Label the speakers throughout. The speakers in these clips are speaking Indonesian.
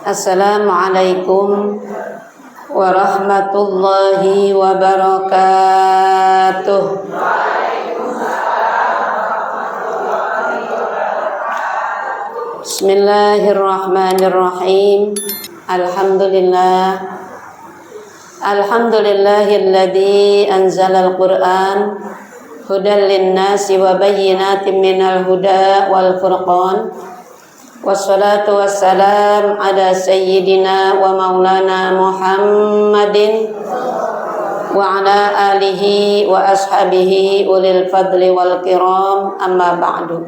Speaker 1: Assalamualaikum warahmatullahi wabarakatuh. Bismillahirrahmanirrahim. Alhamdulillahilladzi anzalal Qur'an hudan linnasi wa bayyinatin minal huda wal furqan. Wassalatu wassalam ala sayyidina wa maulana Muhammadin wa ala alihi wa ashabihi ulil fadli wal kiram, amma ba'du.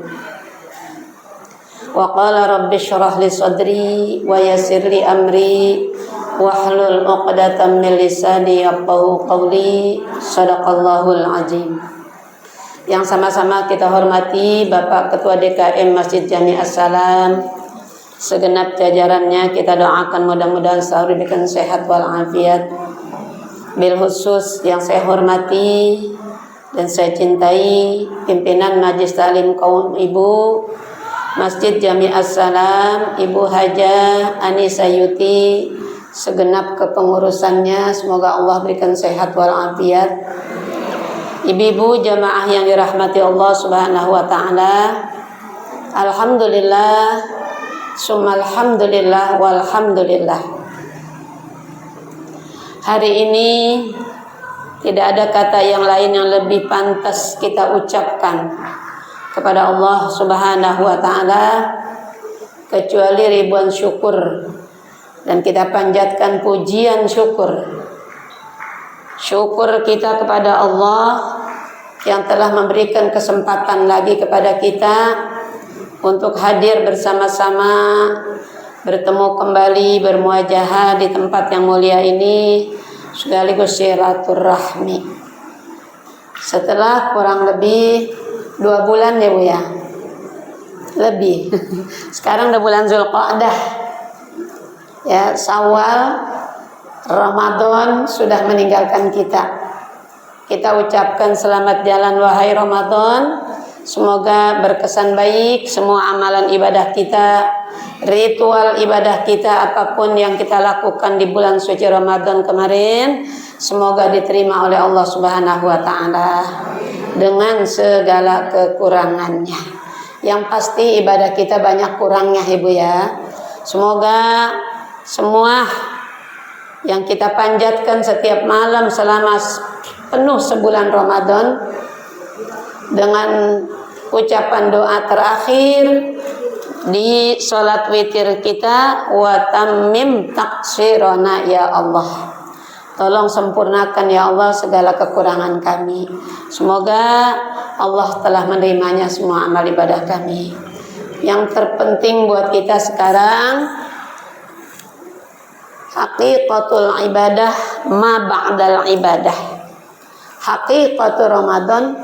Speaker 1: Wa qala rabbi shrah li sadri wa yassir li amri wahlul 'uqdatam min lisani yafqahu qawli. Shadaqallahul azim. Yang sama-sama kita hormati Bapak Ketua DKM Masjid Jami As-Salam, segenap jajarannya kita doakan mudah-mudahan selalu diberikan sehat walafiat. Bil khusus yang saya hormati dan saya cintai pimpinan Majelis Ta'lim kaum ibu Masjid Jami As-Salam, Ibu Hajah Anisa Yuti, segenap kepengurusannya, semoga Allah berikan sehat walafiat. Ibu-ibu jamaah yang dirahmati Allah Subhanahu wa taala. Alhamdulillah, summa alhamdulillah walhamdulillah. Hari ini tidak ada kata yang lain yang lebih pantas kita ucapkan kepada Allah Subhanahu wa taala kecuali ribuan syukur, dan kita panjatkan pujian syukur. Syukur kita kepada Allah yang telah memberikan kesempatan lagi kepada kita untuk hadir bersama-sama, bertemu kembali, bermuajahah di tempat yang mulia ini, sekaligus silaturahmi. Setelah kurang lebih 2 bulan ya Bu ya, lebih. Sekarang udah bulan Zulqa'dah ya, Syawal, Ramadan sudah meninggalkan kita. Kita ucapkan selamat jalan wahai Ramadan. Semoga berkesan baik semua amalan ibadah kita, ritual ibadah kita, apapun yang kita lakukan di bulan suci Ramadan kemarin, semoga diterima oleh Allah Subhanahu wa taala dengan segala kekurangannya. Yang pasti ibadah kita banyak kurangnya Ibu ya. Semoga semua yang kita panjatkan setiap malam selama penuh sebulan Ramadan dengan ucapan doa terakhir di sholat witir kita, wa tammim taqsirana ya Allah, tolong sempurnakan ya Allah segala kekurangan kami. Semoga Allah telah menerimanya semua amal ibadah kami. Yang terpenting buat kita sekarang, haqiqatul ibadah ma ba'dal ibadah. Haqiqatul Ramadan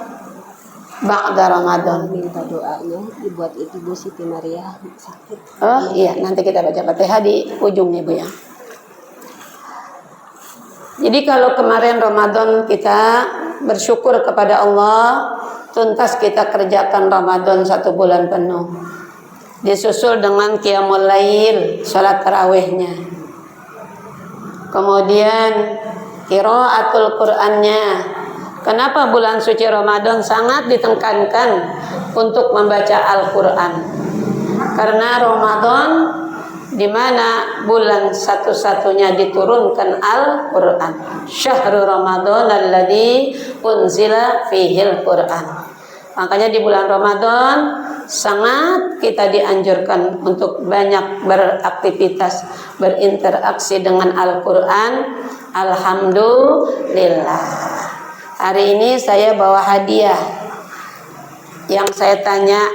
Speaker 1: ba'da Ramadan.
Speaker 2: Minta doanya dibuat Ibu Siti Maria sakit.
Speaker 1: Oh iya, nanti kita baca Fatihah di ujungnya Bu ya. Jadi kalau kemarin Ramadan kita bersyukur kepada Allah, tuntas kita kerjakan Ramadan 1 bulan penuh. Disusul dengan qiyamul lail, salat tarawihnya. Kemudian qiraatul Qur'annya. Kenapa bulan suci Ramadan sangat ditekankan untuk membaca Al-Qur'an? Karena Ramadan di mana bulan satu-satunya diturunkan Al-Qur'an. Syahrul Ramadan alladzi unzila fihil Qur'an. Makanya di bulan Ramadan sangat kita dianjurkan untuk banyak beraktivitas, berinteraksi dengan Al-Qur'an. Alhamdulillah. Hari ini saya bawa hadiah. Yang saya tanya,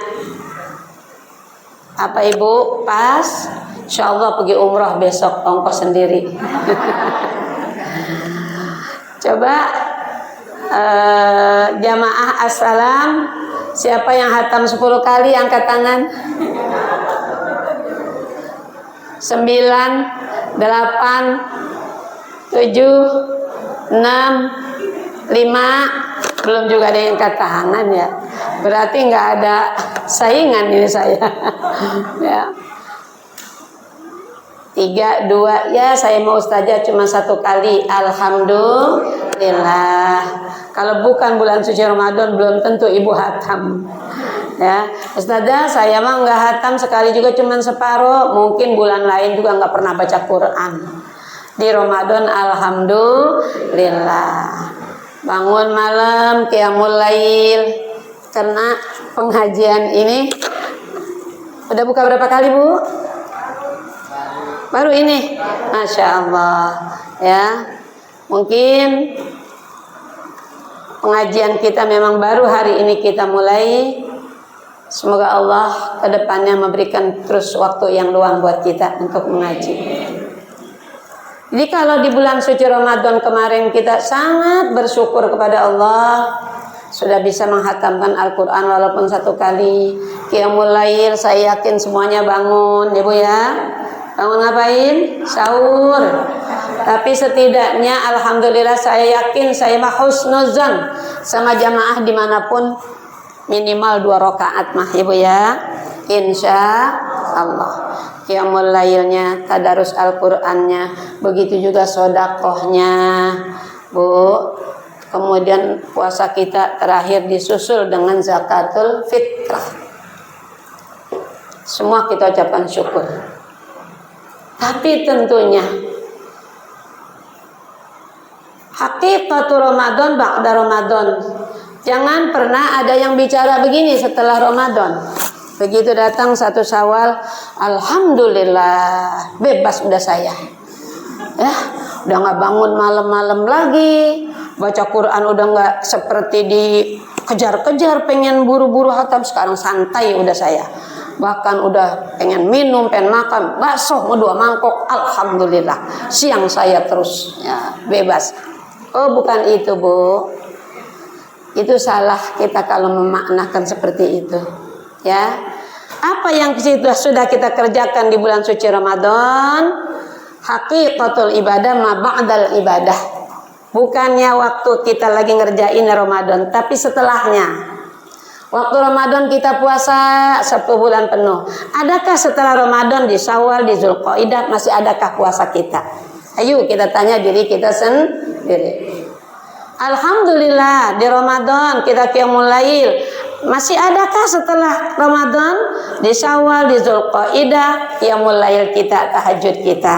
Speaker 1: apa Ibu? Pas? Insyaallah pergi umrah besok, ongkos sendiri. Coba jamaah As-Salam, siapa yang hatam 10 kali angkat tangan? 9, 8, 7, 6, 5. Belum juga ada yang angkat tangan ya. Berarti nggak ada saingan ini saya. Ya. 3, 2, ya saya mau ustazah cuma 1 kali. Alhamdulillah. Kalau bukan bulan suci Ramadan belum tentu ibu hatam. Ya, ustazah saya mah nggak hatam sekali juga cuma separuh. Mungkin bulan lain juga nggak pernah baca Quran. Di Ramadan alhamdulillah. Bangun malam qiyamul lail. Karena pengajian ini udah buka berapa kali Bu? Baru ini, Masya Allah ya. Mungkin pengajian kita memang baru hari ini kita mulai. Semoga Allah kedepannya memberikan terus waktu yang luang buat kita untuk mengaji. Jadi kalau di bulan suci Ramadan kemarin kita sangat bersyukur kepada Allah, sudah bisa menghatamkan Al-Quran walaupun 1 kali. Qiyamul lail saya yakin semuanya bangun ya Bu ya. Bangun ngapain? Sahur. Tapi setidaknya alhamdulillah saya yakin saya mah husnuzan sama jamaah dimanapun minimal 2 rakaat mah ibu ya. Insya Allah. Qiyamul lailnya, tadarus Al-Qur'annya, begitu juga sodakohnya Bu. Kemudian puasa kita terakhir disusul dengan zakatul fitrah. Semua kita ucapkan syukur. Tapi tentunya hakikatul Ramadan ba'da Ramadan. Jangan pernah ada yang bicara begini setelah Ramadan. Begitu datang 1 Syawal, alhamdulillah bebas udah saya. Ya, udah nggak bangun malam-malam lagi. Baca Quran udah nggak seperti dikejar-kejar pengen buru-buru hatam. Sekarang santai udah saya. Bahkan udah pengen minum, pengen makan bakso mau 2 mangkok, alhamdulillah. Siang saya terus ya, bebas. Oh bukan itu Bu, itu salah kita kalau memaknakan seperti itu ya. Apa yang sudah kita kerjakan di bulan suci Ramadan, hakikatul ibadah ma ba'dal ibadah. Bukannya waktu kita lagi ngerjain Ramadan, tapi setelahnya. Waktu Ramadan kita puasa 10 bulan penuh. Adakah setelah Ramadan di Syawal, di Zulqa'dah masih adakah puasa kita? Ayo kita tanya diri kita sendiri. Alhamdulillah di Ramadan kita qiyamul lail. Masih adakah setelah Ramadan di Syawal, di Zulqa'dah qiyamul lail kita, tahajud kita?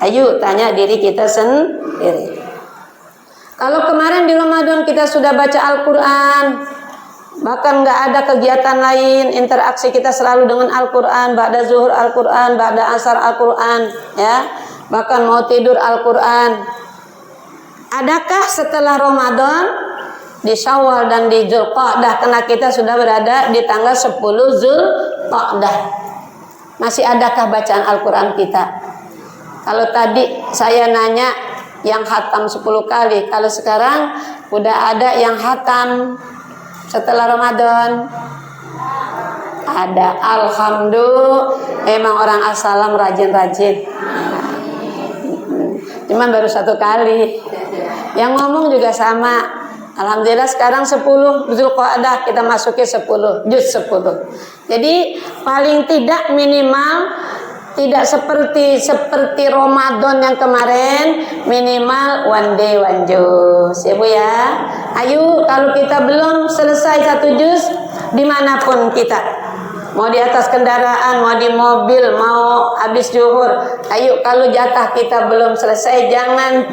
Speaker 1: Ayo tanya diri kita sendiri. Kalau kemarin di Ramadan kita sudah baca Al-Quran, bahkan nggak ada kegiatan lain, interaksi kita selalu dengan Al-Quran, ba'da zuhur Al-Quran, ba'da asar Al-Quran, ya, bahkan mau tidur Al-Quran. Adakah setelah Ramadan di Syawal dan di Zulqa'dah, karena kita sudah berada di tanggal 10 Zulqa'dah, masih adakah bacaan Al-Quran kita? Kalau tadi saya nanya yang khatam 10 kali, kalau sekarang udah ada yang khatam setelah Ramadan? Ada, alhamdulillah. Memang orang assalam rajin-rajin. Cuman baru 1 kali. Yang ngomong juga sama. Alhamdulillah sekarang 10 Zulqa'dah kita masuki 10, juz 10. Jadi paling tidak minimal tidak seperti Ramadan yang kemarin, minimal 1 day 1 juz ya Bu ya. Ayo kalau kita belum selesai 1 juz dimanapun kita, mau di atas kendaraan, mau di mobil, mau habis zuhur, ayo kalau jatah kita belum selesai jangan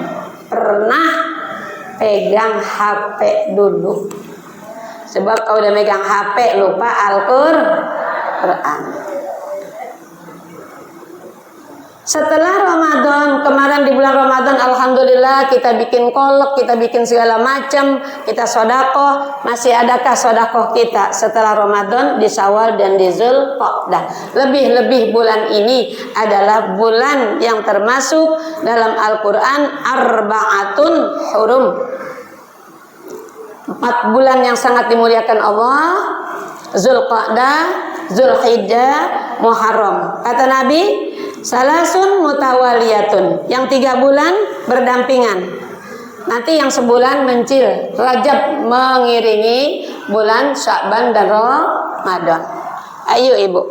Speaker 1: pernah pegang HP dulu. Sebab kalau udah megang HP lupa Al-Quran. Setelah Ramadan, kemarin di bulan Ramadan alhamdulillah kita bikin kolak, kita bikin segala macam, kita sodakoh. Masih adakah sodakoh kita setelah Ramadan di Syawal dan di Zulqa'dah? Lebih-lebih bulan ini adalah bulan yang termasuk dalam Al-Quran arba'atun hurum. 4 bulan yang sangat dimuliakan Allah: Zulqa'dah, Zulhijjah, Muharram. Kata Nabi, salasun mutawaliyatun, yang 3 bulan berdampingan. Nanti yang sebulan mencil, Rajab mengiringi bulan Sya'ban dan Ramadan. Ayo ibu,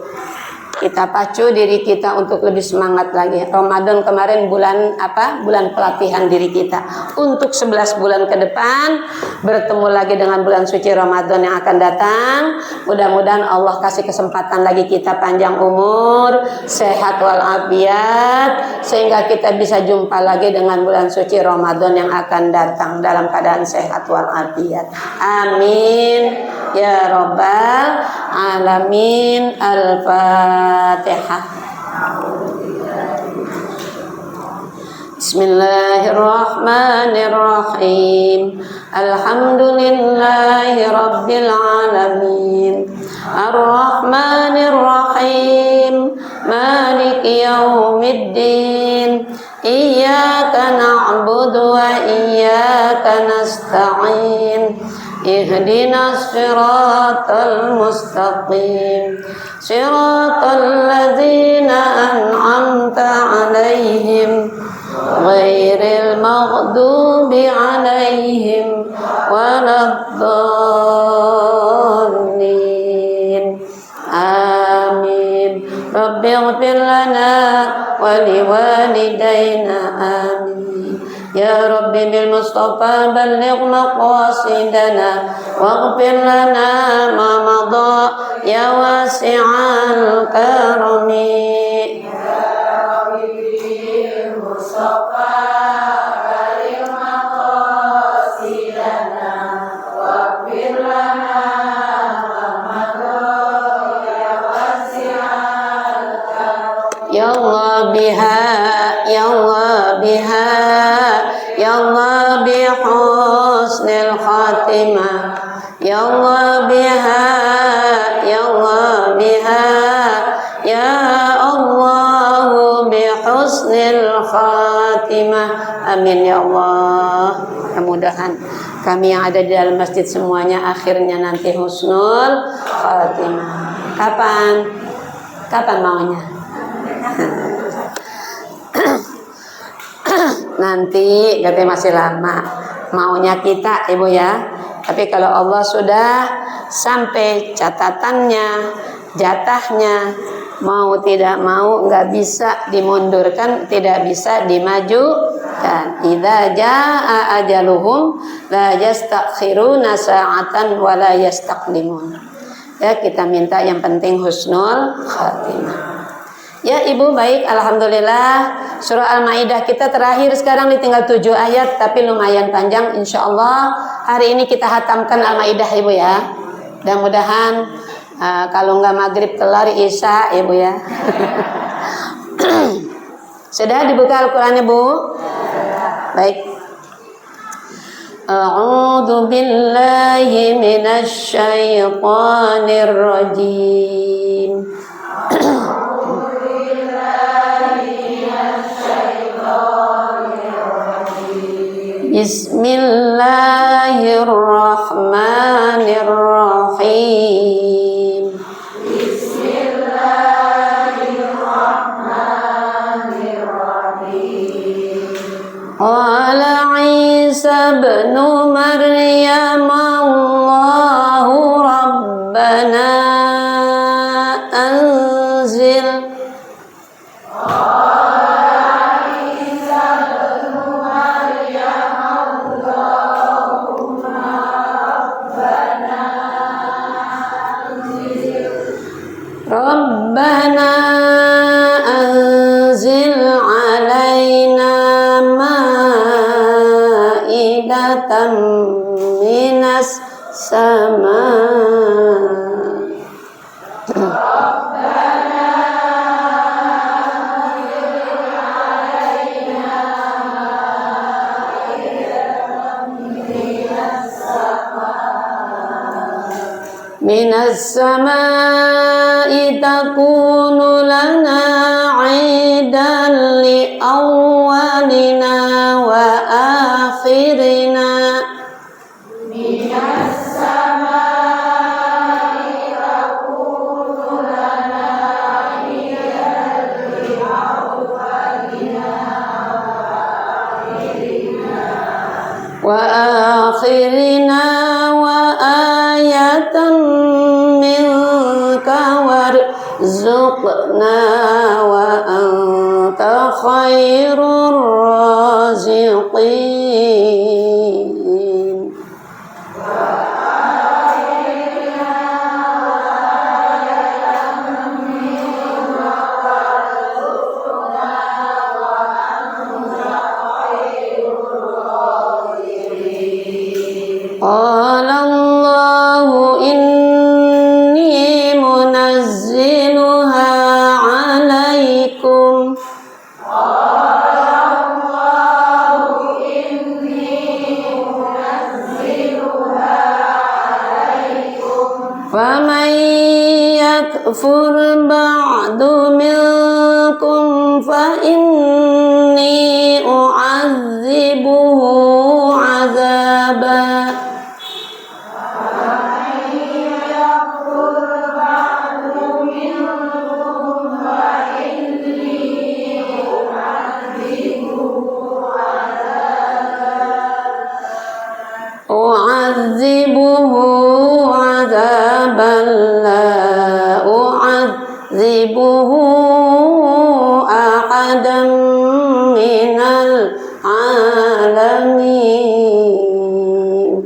Speaker 1: Kita pacu diri kita untuk lebih semangat lagi. Ramadan kemarin bulan apa? Bulan pelatihan diri kita. Untuk 11 bulan ke depan bertemu lagi dengan bulan suci Ramadan yang akan datang. Mudah-mudahan Allah kasih kesempatan lagi kita panjang umur, sehat walafiat, sehingga kita bisa jumpa lagi dengan bulan suci Ramadan yang akan datang dalam keadaan sehat walafiat. Amin ya rabbal alamin. Al-Fatihah. Bismillahirrahmanirrahim. Alhamdulillahi rabbil alamin. Ar-Rahmanirrahim. Maliki yaumiddin. Iyyaka na'budu wa iyyaka nasta'in. Ihdinas siratal mustaqim. Siratal ladzina an'amta 'alaihim ghairil maghdubi 'alaihim waladdallin. Amin. Rabbighfir lana wa liwalidayna. Amin. Ya Rabbi bil Mustafa balligh maqasidana waghfir lana ma madha ya wasi'al karami. Ya Rabbi bil Mustafa balligh maqasidana waghfir lana ma madha ya wasi'al karami. Ya Allah biha, ya Allah biha, ya Allah bi husnil khatimah, ya Allah biha, ya Allah biha, ya Allah bi husnil khatimah. Amin ya Allah. Mudah-mudahan kami yang ada di dalam masjid semuanya akhirnya nanti husnul khatimah. Kapan maunya? Nanti katanya masih lama maunya kita ibu ya, tapi kalau Allah sudah sampai catatannya, jatahnya, mau tidak mau nggak bisa dimundurkan, tidak bisa dimajukan. Idza jaa ajaluhum la yastakhiruna sa'atan wa la yastaqdimun. Ya, kita minta yang penting husnul khatimah. Ya ibu, baik, alhamdulillah. Surah Al-Maidah kita terakhir sekarang tinggal 7 ayat, tapi lumayan panjang. Insya Allah hari ini kita hatamkan Al-Maidah ibu ya. Mudah-mudahan kalau nggak maghrib kelar isya ibu ya. Sudah dibuka Al-Qurannya bu? Baik. A'udzu billahi minasy syaithanir rajim. Bismillahirrahmanirrahim. Bismillahirrahmanirrahim. Qala Isa ibn Maryam Allahu Rabbana anzil. Rabbana anzil alaina ma'idatan minas sama. Minas samaa'i takunu lana 'idan li awwalina wa akhirina. Minas samaa'i takunu lana 'idan li awwalina wa akhirina wa ayatan minka ارزقنا وأنت خير الرازقين قال الله إني منزلها عليكم فمن يكفر بعد منكم فإني أعذبه عذابا لا أعذبه أحدا من العالمين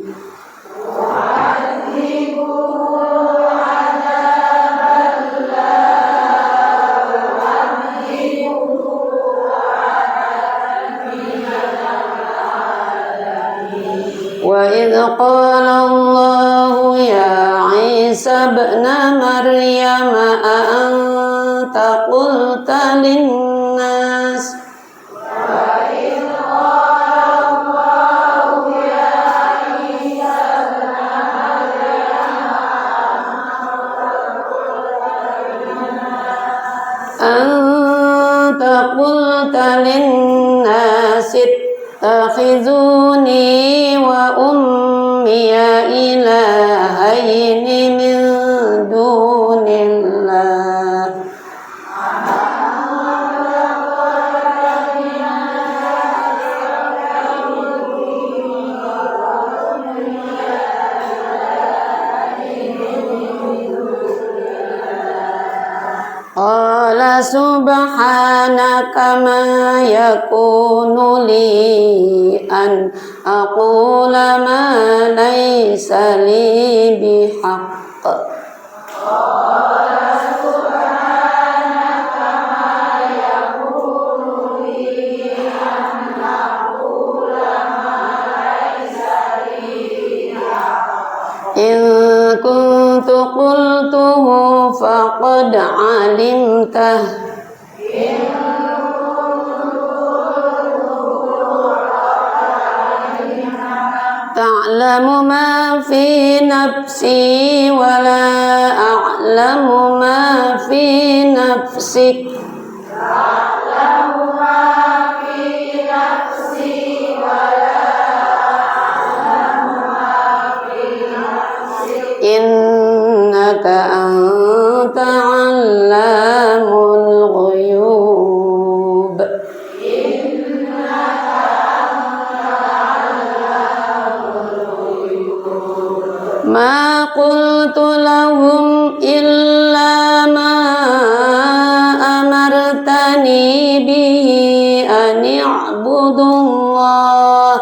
Speaker 1: وإذ قال الله يا عيسى ابن مريم أأنت قلت للناس أنت قلت للناس اتخذوني وأمي إلهين من دون الله قال سبحانك ما يكون لي أن أقول ما ليس لي بحق إن كنت قلته فقد علمته تعلم ما في نفسي ولا أعلم ما في نفسك إنك أنت علام الغيوب ما قلت لهم إلا ما أمرتني به أن اعبدوا الله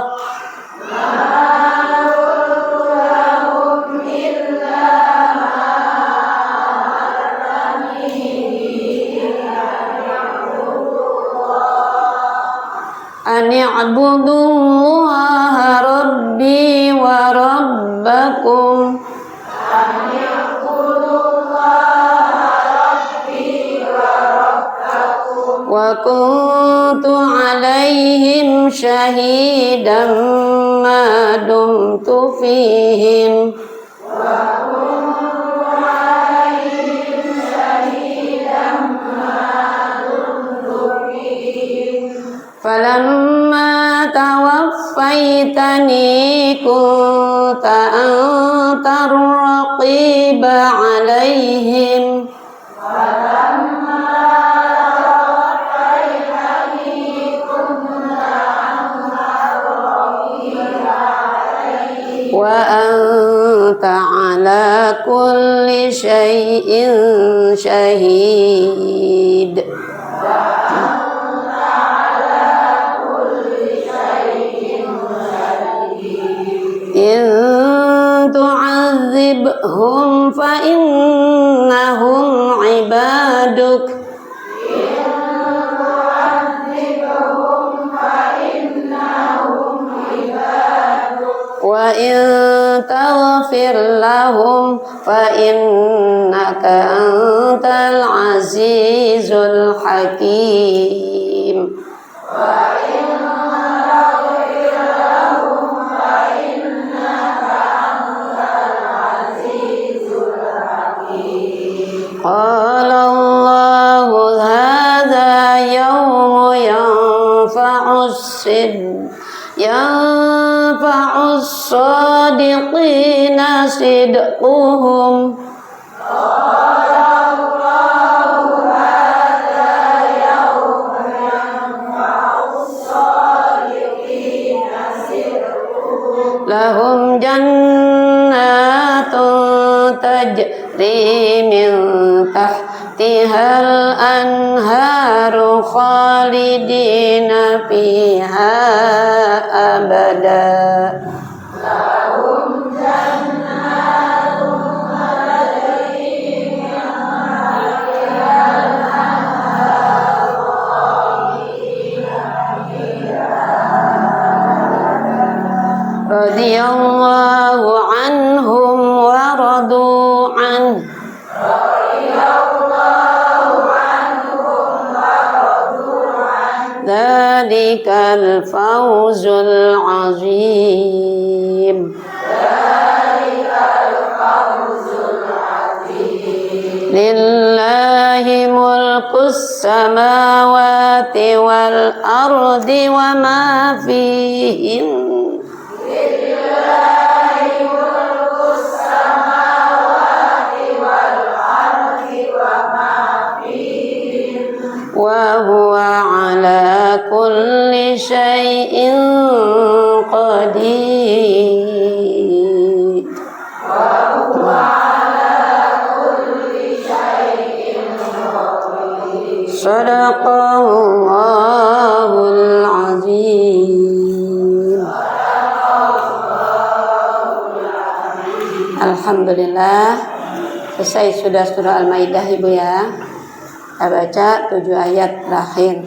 Speaker 1: أن اعبدوا الله ربي وربكم وكنت عليهم شهيدا ما دمت فيهم فلما توفيتني كنت أنت الرقيب عليهم وأنت على كل شيء شهيد إن تعذبهم فإنهم عبادك وإن تغفر لهم فإنك أنت العزيز الحكيم قال الله هذا يوم ينفع الصادقين صدقهم لهم جنات تجري من تحتها الأنهار خالدين فيها أبدا رضي الله عنهم ورضوا عنه ذلك الفوز العظيم لله ملك السماوات والأرض وما فيهن وهو على كل شيء قدير صدق الله العظيم. Alhamdulillah, selesai sudah surah Al-Maidah Ibu ya. Kita baca 7 ayat terakhir.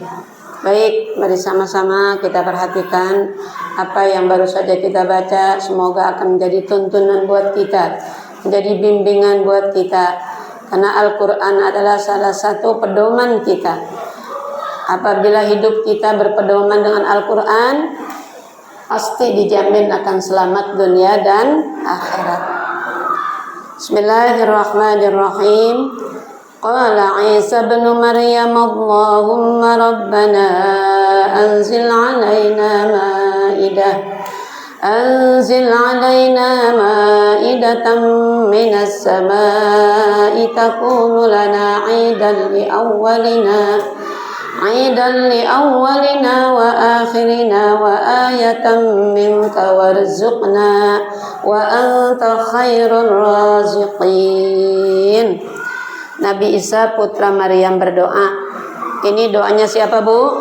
Speaker 1: Baik, mari sama-sama kita perhatikan apa yang baru saja kita baca. Semoga akan menjadi tuntunan buat kita, menjadi bimbingan buat kita. Karena Al-Quran adalah salah satu pedoman kita. Apabila hidup kita berpedoman dengan Al-Quran, pasti dijamin akan selamat dunia dan akhirat. Bismillahirrahmanirrahim. Qala Isa ibn Maryam Allahumma rabbana anzil alaina ma'idatan minas sama'i takunu lana 'idan li awwalina wa akhirina wa ayatan minka warzuqna wa anta khairur raziqin. Nabi Isa putra Maryam berdoa. Ini doanya siapa, Bu?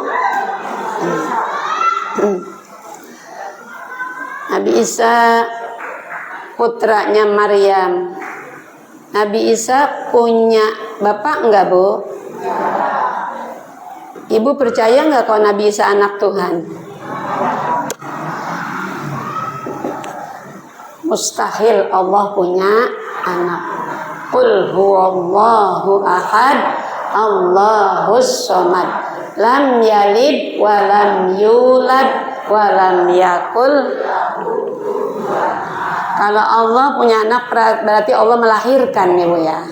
Speaker 1: Nabi Isa putranya Maryam. Nabi Isa punya bapak enggak, Bu? Ibu percaya enggak kalau Nabi Isa anak Tuhan? Mustahil Allah punya anak. Qul huwallahu ahad, Allahus somad, lam yalid wa lam yulad wa lam yakul. Kalau Allah punya anak berarti Allah melahirkan ya, Bu ya.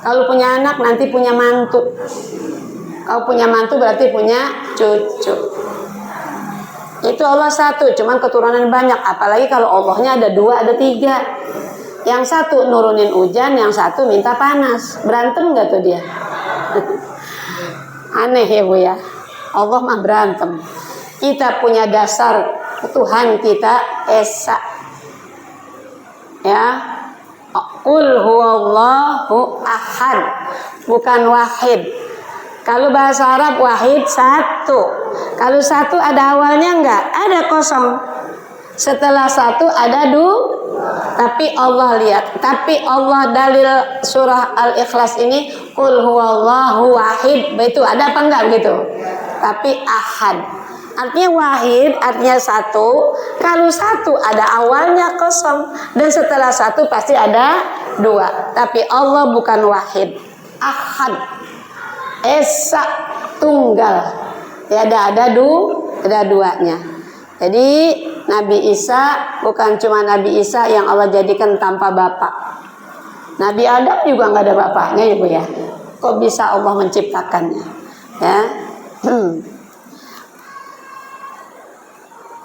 Speaker 1: Kalau punya anak nanti punya mantu. Kalau punya mantu berarti punya cucu. Itu Allah satu, cuman keturunan banyak. Apalagi kalau Allahnya ada 2, ada 3. Yang satu nurunin hujan, yang satu minta panas. Berantem gak tuh dia? Aneh ya, Bu ya. Allah mah berantem. Kita punya dasar Tuhan kita Esa. Ya. Qul huwallahu ahad, bukan wahid. Kalau bahasa Arab wahid satu. Kalau satu ada awalnya enggak? Ada kosong. Setelah satu ada tapi Allah lihat. Tapi Allah dalil surah Al-Ikhlas ini qul huwallahu wahid. Itu ada apa enggak gitu? Tapi ahad. Artinya wahid, artinya satu. Kalau satu ada awalnya kosong. Dan setelah satu pasti ada dua. Tapi Allah bukan wahid. Ahad. Esa tunggal. Ya ada duanya. Jadi Nabi Isa bukan cuma Nabi Isa yang Allah jadikan tanpa bapak. Nabi Adam juga nggak ada bapaknya ya Bu ya. Kok bisa Allah menciptakannya? Ya.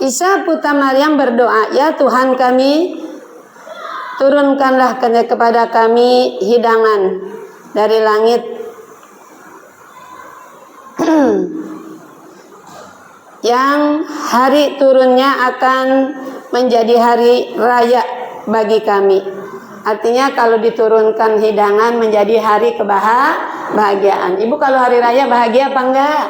Speaker 1: Isa putra Maryam berdoa, ya Tuhan kami, turunkanlah kepada kami hidangan dari langit. Yang hari turunnya akan menjadi hari raya bagi kami. Artinya kalau diturunkan hidangan menjadi hari kebahagiaan. Ibu kalau hari raya bahagia apa enggak?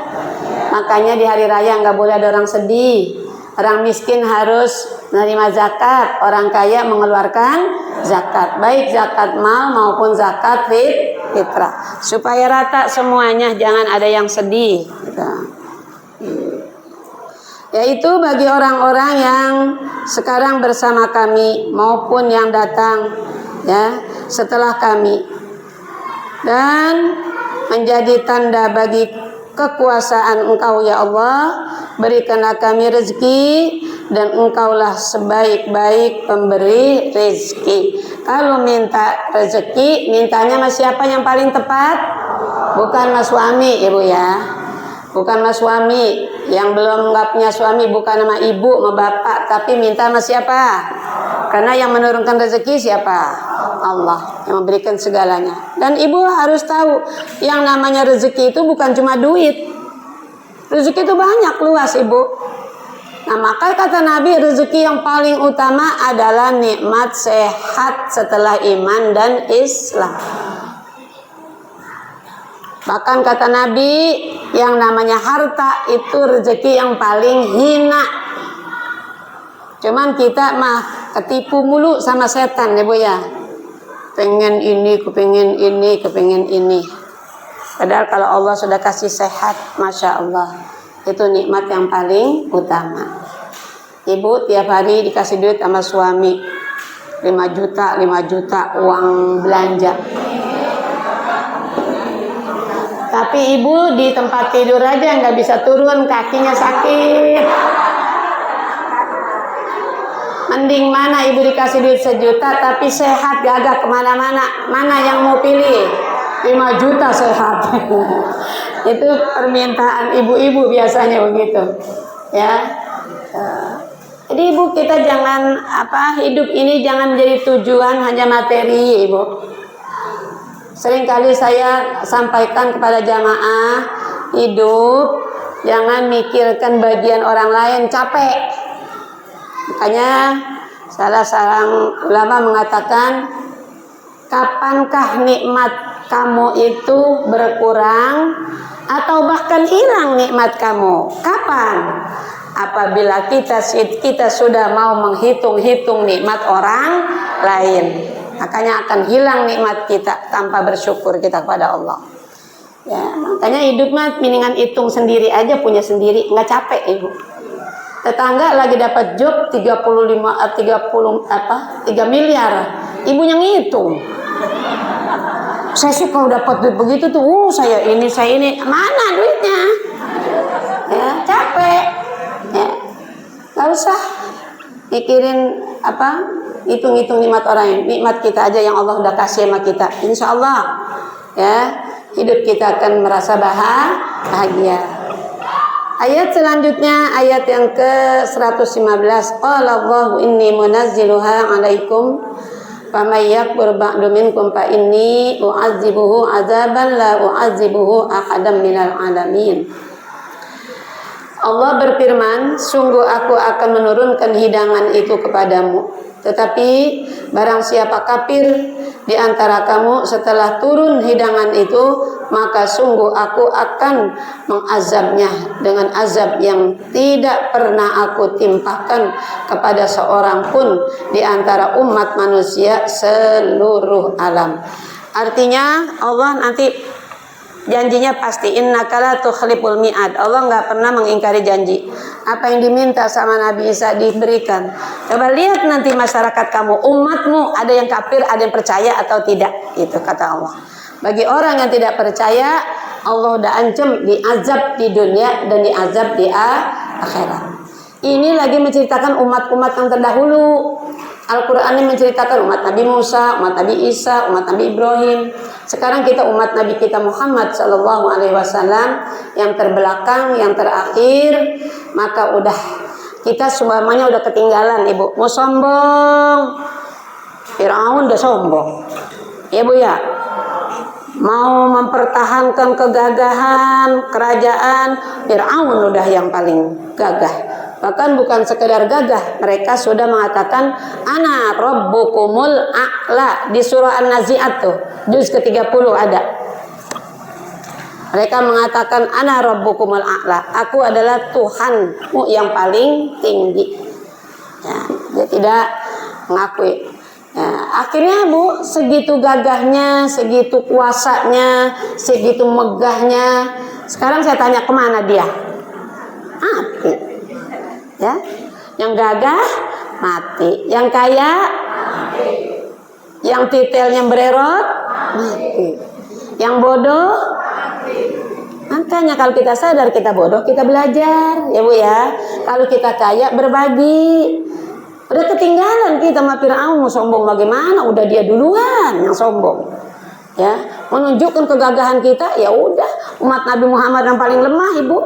Speaker 1: Makanya di hari raya enggak boleh ada orang sedih. Orang miskin harus menerima zakat, orang kaya mengeluarkan zakat, baik zakat mal maupun zakat fitrah. Supaya rata semuanya, jangan ada yang sedih. Yaitu bagi orang-orang yang sekarang bersama kami maupun yang datang ya setelah kami, dan menjadi tanda bagi kekuasaan Engkau ya Allah. Berikanlah kami rezeki dan Engkaulah sebaik-baik pemberi rezeki. Kalau minta rezeki, mintanya sama siapa yang paling tepat? Bukan mas suami ibu ya, bukan mas suami yang belum nggak punya suami, bukan sama ibu sama bapak, tapi minta sama siapa? Karena yang menurunkan rezeki siapa? Allah yang memberikan segalanya. Dan ibu harus tahu yang namanya rezeki itu bukan cuma duit. Rezeki itu banyak, luas ibu. Nah maka kata Nabi, rezeki yang paling utama adalah nikmat sehat setelah iman dan Islam. Bahkan kata Nabi, yang namanya harta itu rezeki yang paling hina. Cuman kita mah ketipu mulu sama setan ya bu ya. Pengen ini, kepengin ini, kepengin ini. Padahal kalau Allah sudah kasih sehat, Masya Allah, itu nikmat yang paling utama. Ibu tiap hari dikasih duit sama suami 5 juta uang belanja. Tapi ibu di tempat tidur aja nggak bisa turun, kakinya sakit. Mending mana ibu dikasih duit 1 juta tapi sehat gagah kemana-mana. Mana yang mau pilih? 5 juta sehat. Itu permintaan ibu-ibu biasanya begitu. Ya. Jadi ibu kita jangan hidup ini jangan menjadi tujuan hanya materi ibu. Seringkali saya sampaikan kepada jamaah, hidup jangan mikirkan bagian orang lain, capek. Makanya salah seorang ulama mengatakan, kapankah nikmat kamu itu berkurang atau bahkan hilang nikmat kamu? Kapan? Apabila kita sudah mau menghitung-hitung nikmat orang lain. Makanya akan hilang nikmat kita tanpa bersyukur kita kepada Allah. Ya, makanya hidup mah mendingan hitung sendiri aja, punya sendiri, nggak capek ibu. Tetangga lagi dapat job 3 miliar, ibunya ngitung. Saya sih kalau dapat duit begitu tuh, saya ini, mana duitnya? Ya, capek. Ya, nggak usah mikirin hitung-hitung nikmat orang yang nikmat kita aja yang Allah udah kasih sama kita. Insya Allah ya hidup kita akan merasa bahagia. Ayat selanjutnya ayat yang ke-115. Qala Allahu inni munazziluha 'alaikum faman yakfur ba'du minkum fa inni u'adzibuhu 'adzaban la u'adzibuhu ahadan minal 'alamin. Allah berfirman, sungguh aku akan menurunkan hidangan itu kepadamu. Tetapi barang siapa kafir di antara kamu setelah turun hidangan itu, maka sungguh aku akan mengazabnya dengan azab yang tidak pernah aku timpakan kepada seorang pun di antara umat manusia seluruh alam. Artinya Allah nanti janjinya pasti, innaka la tukhliful mi'ad. Allah nggak pernah mengingkari janji. Apa yang diminta sama Nabi Isa diberikan. Coba lihat nanti masyarakat kamu, umatmu, ada yang kafir, ada yang percaya atau tidak. Itu kata Allah. Bagi orang yang tidak percaya, Allah udah ancam diazab di dunia dan diazab di akhirat. Ini lagi menceritakan umat-umat yang terdahulu. Al-Quran ini menceritakan umat Nabi Musa, umat Nabi Isa, umat Nabi Ibrahim. Sekarang kita umat Nabi kita Muhammad Sallallahu Alaihi Wasallam yang terbelakang, yang terakhir. Maka udah kita semuanya udah ketinggalan, ibu. Mau sombong, Firaun udah sombong, ya bu ya. Mau mempertahankan kegagahan kerajaan, Firaun udah yang paling gagah. Bahkan bukan sekedar gagah, mereka sudah mengatakan ana rabbukumul a'la di surah An-Nazi'at tuh, juz ke-30 ada. Mereka mengatakan ana rabbukumul a'la, aku adalah Tuhanmu yang paling tinggi. Ya, dia tidak mengakui. Ya, akhirnya bu, segitu gagahnya, segitu kuasanya, segitu megahnya. Sekarang saya tanya, kemana dia? Mati. Ya, yang gagah mati, yang kaya mati, yang titelnya bererot mati, yang bodoh mati. Makanya kalau kita sadar kita bodoh, kita belajar, ya bu ya. Kalau kita kaya, berbagi. Udah ketinggalan kita sama Firaun, mau sombong bagaimana? Udah dia duluan yang sombong. Ya, menunjukkan kegagahan kita, ya udah. Umat Nabi Muhammad yang paling lemah, ibu,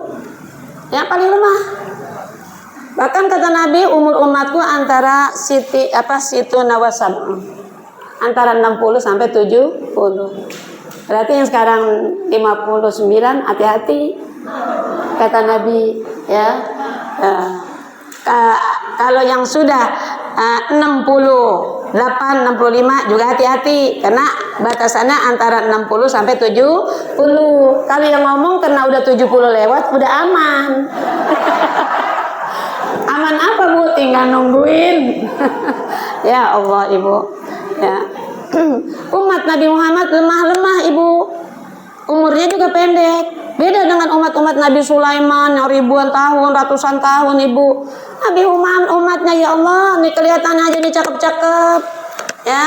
Speaker 1: yang paling lemah. Bahkan kata Nabi, umur umatku antara situ nawasab, antara 60 sampai 70. Berarti yang sekarang 59, hati-hati. Kata Nabi, ya. Kalau yang sudah 68, 65 juga hati-hati, karena batasannya antara 60 sampai 70. Kalau yang ngomong karena udah 70 lewat, udah aman. Aman apa bu? Tinggal nungguin. Ya Allah ibu. Ya. Umat Nabi Muhammad lemah-lemah ibu. Umurnya juga pendek. Beda dengan umat-umat Nabi Sulaiman yang ribuan tahun, ratusan tahun ibu. Nabi umatnya ya Allah, nih kelihatannya aja nih cakep-cakep. Ya.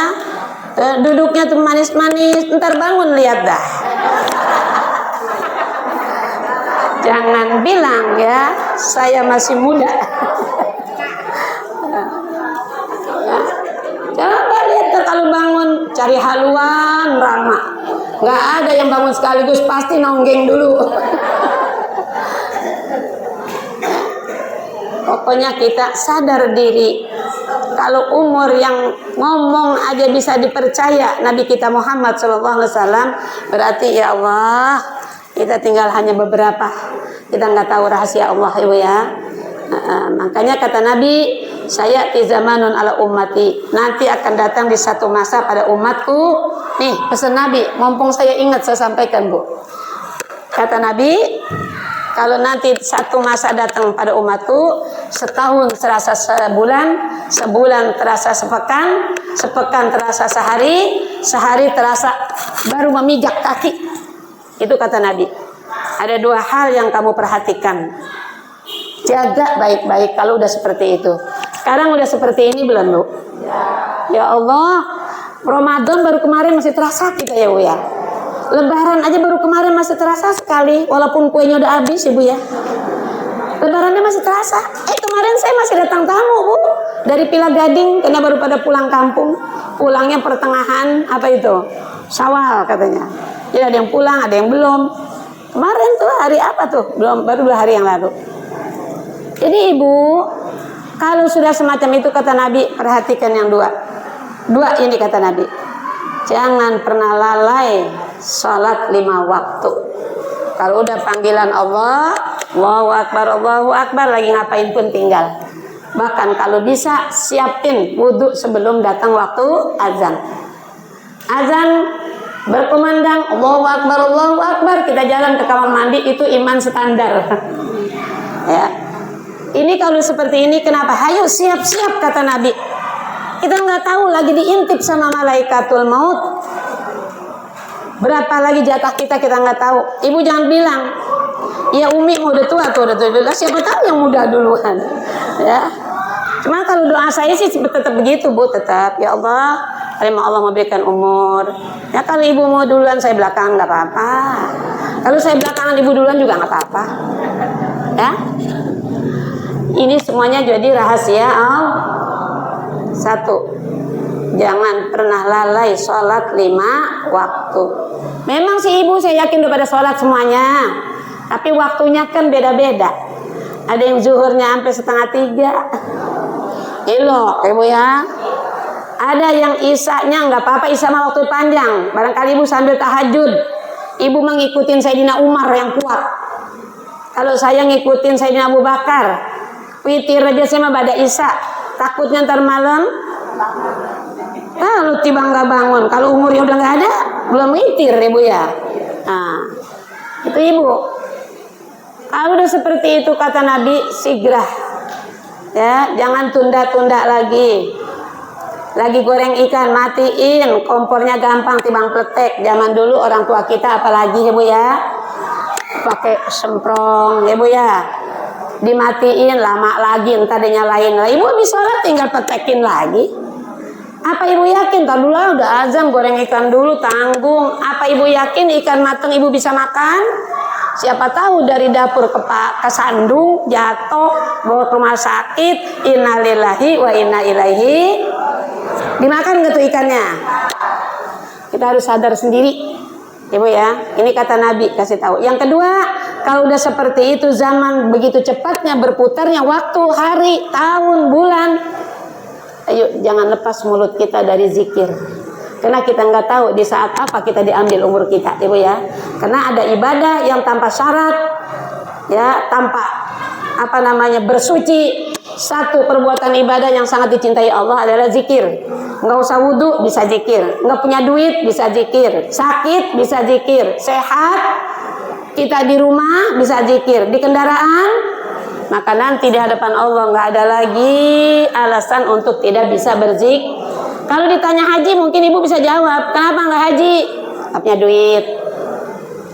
Speaker 1: Duduknya tuh manis-manis. Ntar bangun lihat dah. Jangan bilang ya, saya masih muda. Ya. Coba lihat kalau bangun, cari haluan, ramah. Nggak ada yang bangun sekaligus, pasti nonggeng dulu. Pokoknya kita sadar diri. Kalau umur yang ngomong aja bisa dipercaya Nabi kita Muhammad SAW, berarti ya Allah, kita tinggal hanya beberapa. Kita nggak tahu rahasia Allah ibu ya. Makanya kata Nabi, saya ti zamanun ala ummati, nanti akan datang di satu masa pada umatku. Nih pesan Nabi, mumpung saya ingat saya sampaikan bu. Kata Nabi, kalau nanti satu masa datang pada umatku, setahun terasa sebulan, sebulan terasa sepekan, sepekan terasa sehari, sehari terasa baru memijak kaki. Itu kata Nabi. Ada dua hal yang kamu perhatikan. Jaga baik-baik kalau udah seperti itu. Sekarang udah seperti ini belum bu? Ya Allah, Ramadan baru kemarin masih terasa kita ya bu ya. Lebaran aja baru kemarin masih terasa sekali, walaupun kuenya udah habis ibu ya. Lebarannya masih terasa. Kemarin saya masih datang tamu bu dari Pila Gading, karena baru pada pulang kampung. Pulangnya pertengahan apa itu? Syawal katanya. Jadi ada yang pulang, ada yang belum. Kemarin tuh hari apa tuh? Belum, baru 2 hari yang lalu. Jadi ibu, kalau sudah semacam itu kata Nabi, perhatikan yang dua ini kata Nabi. Jangan pernah lalai sholat 5 waktu. Kalau udah panggilan Allah, Allahu Akbar, lagi ngapain pun tinggal. Bahkan kalau bisa siapin wudhu sebelum datang waktu azan. Azan berkumandang, Allahu Akbar, kita jalan ke kamar mandi, itu iman standar. Ya. Ini kalau seperti ini kenapa? Hayo siap-siap kata Nabi. Kita nggak tahu lagi diintip sama malaikatul maut. Berapa lagi jatah kita nggak tahu. Ibu jangan bilang, ya Umi udah tua tuh, siapa tahu yang muda duluan. Ya. Cuma kalau doa saya sih tetap begitu Bu, tetap ya Allah, kalau Allah memberikan umur. Ya kalau ibu mau duluan saya belakangan nggak apa-apa. Kalau saya belakangan ibu duluan juga nggak apa-apa. Ya. Ini semuanya jadi rahasia satu, jangan pernah lalai sholat 5 waktu. Memang si ibu saya yakin udah pada sholat semuanya, tapi waktunya kan beda-beda. Ada yang zuhurnya sampai 2:30, elok ibu ya. Ada yang isanya nggak apa-apa, isya mah waktu panjang. Barangkali ibu sambil tahajud, ibu mengikutin Sayyidina Umar yang kuat. Kalau saya ngikutin Sayyidina Abu Bakar, witir aja saya mah pada isya. Takutnya ntar malam lu tiba nggak bangun. Kalau umurnya udah nggak ada, belum witir ibu ya. Nah, itu ibu. Kalau udah seperti itu kata Nabi, sigrah. Ya, jangan tunda-tunda lagi. Lagi goreng ikan, matiin, kompornya gampang timbang pletek. Zaman dulu orang tua kita apalagi ibu ya, pakai semprong ibu ya. Dimatiin lama lagi, entar dinyalain lah. Ibu habis sholat tinggal petekin lagi. Apa ibu yakin? Tadi dulu udah azan, goreng ikan dulu, tanggung. Apa ibu yakin ikan mateng ibu bisa makan? Siapa tahu dari dapur kesandung, jatuh, bawa ke rumah sakit. Innalillahi wa inna ilaihi. Dimakan gak tuh ikannya? Kita harus sadar sendiri. Ibu ya, ini kata Nabi kasih tahu. Yang kedua, kalau udah seperti itu zaman begitu cepatnya berputarnya waktu, hari, tahun, bulan. Ayo jangan lepas mulut kita dari zikir. Karena kita nggak tahu di saat apa kita diambil umur kita, Ibu ya. Karena ada ibadah yang tanpa syarat, ya, tanpa bersuci. Satu perbuatan ibadah yang sangat dicintai Allah adalah zikir. Nggak usah wudhu bisa zikir, nggak punya duit bisa zikir, sakit bisa zikir, sehat kita di rumah bisa zikir, di kendaraan, maka nanti di hadapan Allah nggak ada lagi alasan untuk tidak bisa berzikir. Kalau ditanya haji mungkin ibu bisa jawab, kenapa nggak haji? Nggak punya duit.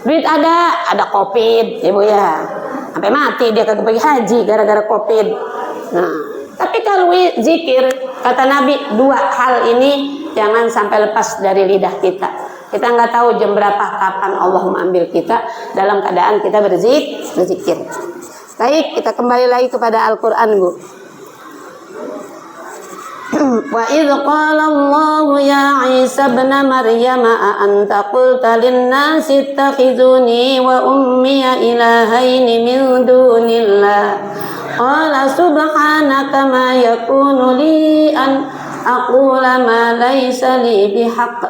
Speaker 1: Duit ada COVID ibu ya, sampai mati dia kagak pergi haji gara-gara COVID. Nah, tapi kalau zikir kata Nabi, dua hal ini jangan sampai lepas dari lidah kita. Kita nggak tahu jam berapa kapan Allah mengambil kita dalam keadaan kita berzikir. Baik, kita kembali lagi kepada Al-Qur'an, Bu. Wa idz qala Allah ya Isa ibn Maryam a anta qulta lin-nasi ittakhizuni wa ummi ilahaini min dunillah. Qala subhanaka ma yakunu li an aqula ma laysa li bihaq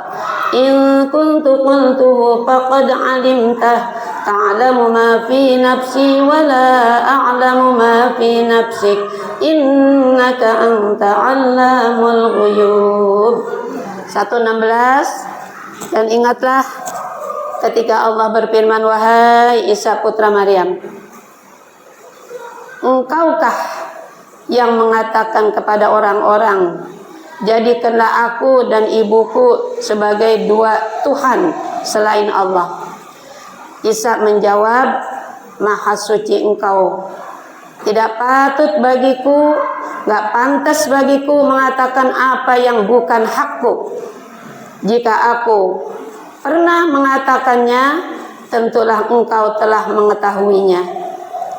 Speaker 1: in kuntu qultuhu faqad alimtah ta'lamu ma fi nafsi wa la a'lamu ma fi nafsik innaka anta 'allamul ghuyub. 1:16. Dan ingatlah ketika Allah berfirman, wahai Isa putra Maryam, engkaukah yang mengatakan kepada orang-orang, jadikanlah aku dan ibuku sebagai dua Tuhan selain Allah? Isa menjawab, maha suci engkau. Tidak patut bagiku, gak pantas bagiku mengatakan apa yang bukan hakku. Jika aku pernah mengatakannya, tentulah engkau telah mengetahuinya.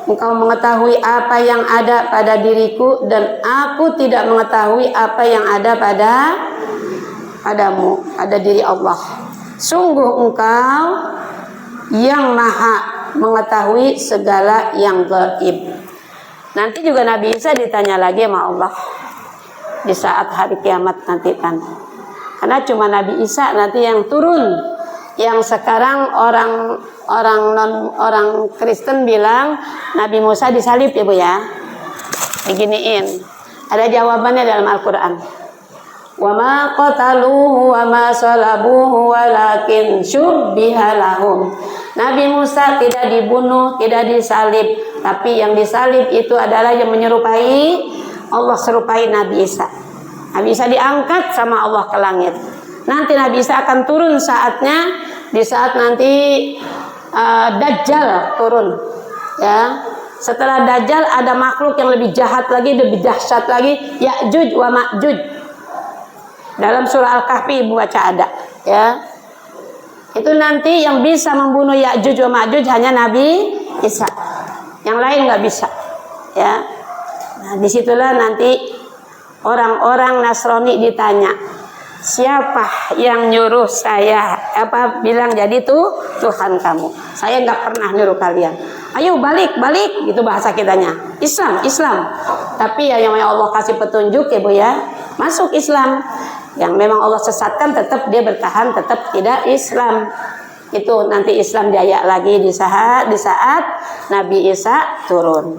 Speaker 1: Engkau mengetahui apa yang ada pada diriku dan aku tidak mengetahui apa yang ada padamu, pada diri Allah. Sungguh engkau yang maha mengetahui segala yang gaib. Nanti juga Nabi Isa ditanya lagi sama Allah di saat hari kiamat nanti kan. Karena cuma Nabi Isa nanti yang turun. Yang sekarang orang Kristen bilang Nabi Musa disalib ya Bu ya. Diginiin. Ada jawabannya dalam Al-Quran. Wa ma qataluhu wa ma salabuhu walakin syubbiha lahum. Nabi Musa tidak dibunuh, tidak disalib, tapi yang disalib itu adalah yang menyerupai Allah, serupai Nabi Isa. Nabi Isa diangkat sama Allah ke langit. Nanti Nabi Isa akan turun saatnya, di saat nanti Dajjal turun. Ya, setelah Dajjal ada makhluk yang lebih jahat lagi, lebih dahsyat lagi, Ya'juj wa Ma'juj. Dalam surah Al-Kahfi ibu baca ada, ya. Itu nanti yang bisa membunuh Ya'juj wa Ma'juj hanya Nabi Isa. Yang lain nggak bisa, ya. Nah, disitulah nanti orang-orang Nasrani ditanya, siapa yang nyuruh saya bilang jadi Tuhan kamu? Saya nggak pernah nyuruh kalian. Ayo balik, gitu bahasa kitanya. Islam. Tapi ya yang Allah kasih petunjuk ya Bu ya, masuk Islam. Yang memang Allah sesatkan tetap dia bertahan, tetap tidak Islam. Itu nanti Islam jaya lagi di saat Nabi Isa turun.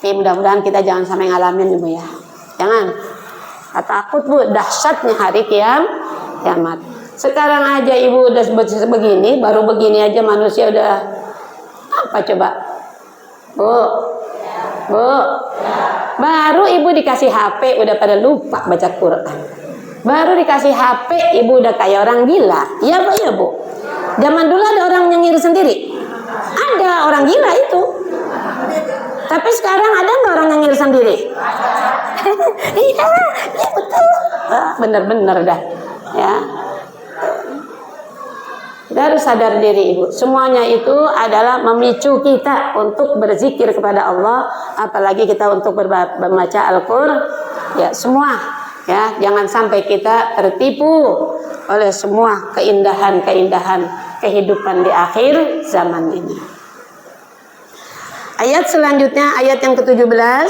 Speaker 1: Tapi mudah-mudahan kita jangan sampai ngalamin Ibu ya. Jangan. Takut Bu, dahsyatnya hari kiamat. Sekarang aja Ibu udah begini, baru begini aja manusia udah apa coba? Bu. Baru Ibu dikasih HP udah pada lupa baca Quran. Baru dikasih HP Ibu udah kayak orang gila. Iya Bu, ya Bu. Zaman dulu ada orang nyengir sendiri. Ada orang gila itu. Tapi sekarang ada nggak orang nyengir sendiri? Iya betul. Bener-bener dah. Ya. Kita harus sadar diri Ibu. Semuanya itu adalah memicu kita untuk berzikir kepada Allah, apalagi kita untuk membaca Al-Qur'an. Ya, semua ya, jangan sampai kita tertipu oleh semua keindahan-keindahan kehidupan di akhir zaman ini. Ayat selanjutnya, ayat yang ke-17.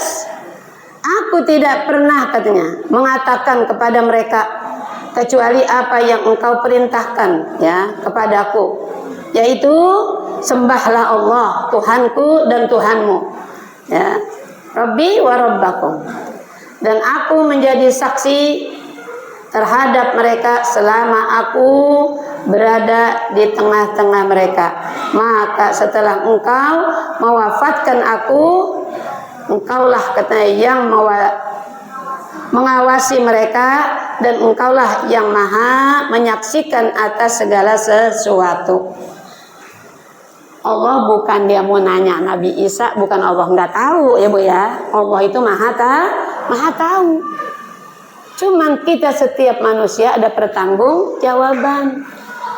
Speaker 1: Aku tidak pernah katanya mengatakan kepada mereka kecuali apa yang engkau perintahkan ya kepadaku, yaitu sembahlah Allah Tuhanku dan Tuhanmu, ya, Rabbi wa Rabbakum, dan aku menjadi saksi terhadap mereka selama aku berada di tengah-tengah mereka. Maka setelah engkau mewafatkan aku, engkaulah katanya yang mengawasi mereka, dan engkaulah yang maha menyaksikan atas segala sesuatu. Allah bukan dia mau nanya Nabi Isa, bukan Allah nggak tahu ya Bu ya. Allah itu maha tahu. Cuman kita setiap manusia ada pertanggung jawaban.